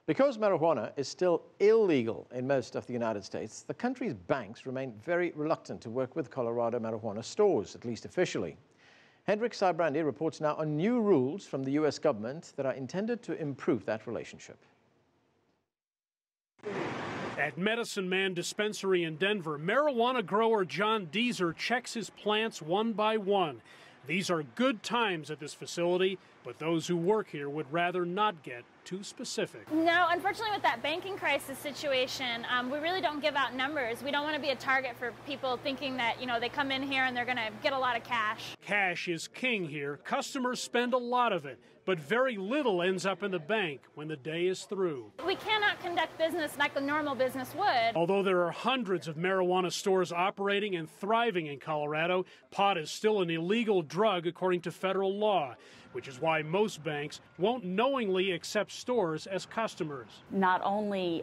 Because marijuana is still illegal in most of the United States, the country's banks remain very reluctant to work with Colorado marijuana stores, at least officially. Hendrik Sybrandy reports now on new rules from the U.S. government that are intended to improve that relationship. At Medicine Man Dispensary in Denver, marijuana grower John Deezer checks his plants one by one. These are good times at this facility, but those who work here would rather not get too specific. No, unfortunately with that banking crisis situation, we really don't give out numbers. We don't want to be a target for people thinking that, they come in here and they're going to get a lot of cash. Cash is king here. Customers spend a lot of it, but very little ends up in the bank when the day is through. We cannot conduct business like a normal business would. Although there are hundreds of marijuana stores operating and thriving in Colorado, pot is still an illegal drug according to federal law, which is why most banks won't knowingly accept stores as customers. Not only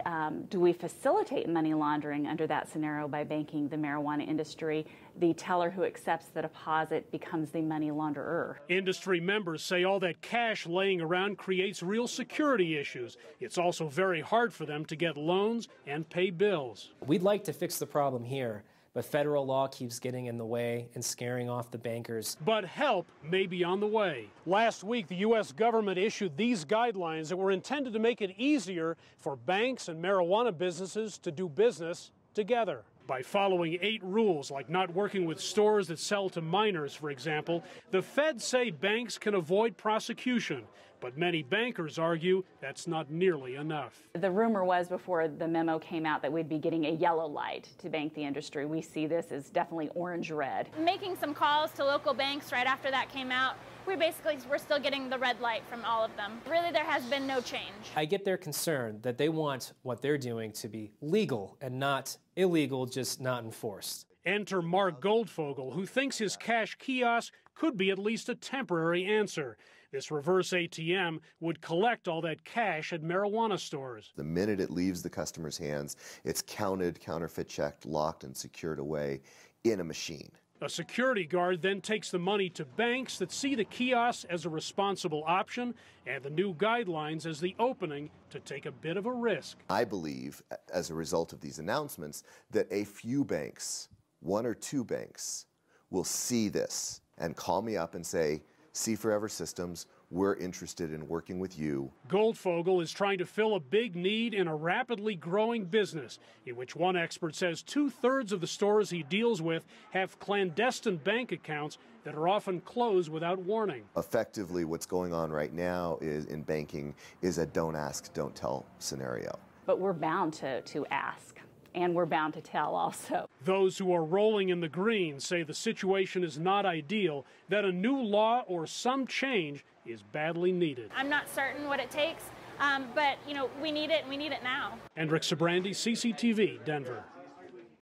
do we facilitate money laundering under that scenario by banking the marijuana industry, the teller who accepts the deposit becomes the money launderer. Industry members say all that cash laying around creates real security issues. It's also very hard for them to get loans and pay bills. We'd like to fix the problem here, but federal law keeps getting in the way and scaring off the bankers. But help may be on the way. Last week, the U.S. government issued these guidelines that were intended to make it easier for banks and marijuana businesses to do business together. By following 8 rules, like not working with stores that sell to minors, for example, the feds say banks can avoid prosecution. But many bankers argue that's not nearly enough. The rumor was before the memo came out that we'd be getting a yellow light to bank the industry. We see this as definitely orange-red. Making some calls to local banks right after that came out, we're still getting the red light from all of them. Really, there has been no change. I get their concern that they want what they're doing to be legal and not illegal, just not enforced. Enter Mark Goldfogle, who thinks his cash kiosk could be at least a temporary answer. This reverse ATM would collect all that cash at marijuana stores. The minute it leaves the customer's hands, it's counted, counterfeit checked, locked, and secured away in a machine. A security guard then takes the money to banks that see the kiosk as a responsible option and the new guidelines as the opening to take a bit of a risk. I believe, as a result of these announcements, that a few banks, 1 or 2 banks, will see this and call me up and say, "See Forever Systems, we're interested in working with you." Goldfogle is trying to fill a big need in a rapidly growing business, in which one expert says 2/3 of the stores he deals with have clandestine bank accounts that are often closed without warning. Effectively, what's going on right now in banking is a don't ask, don't tell scenario. But we're bound to ask. And we're bound to tell also. Those who are rolling in the green say the situation is not ideal, that a new law or some change is badly needed. I'm not certain what it takes, but we need it, and we need it now. Hendrik Sybrandy, CCTV, Denver.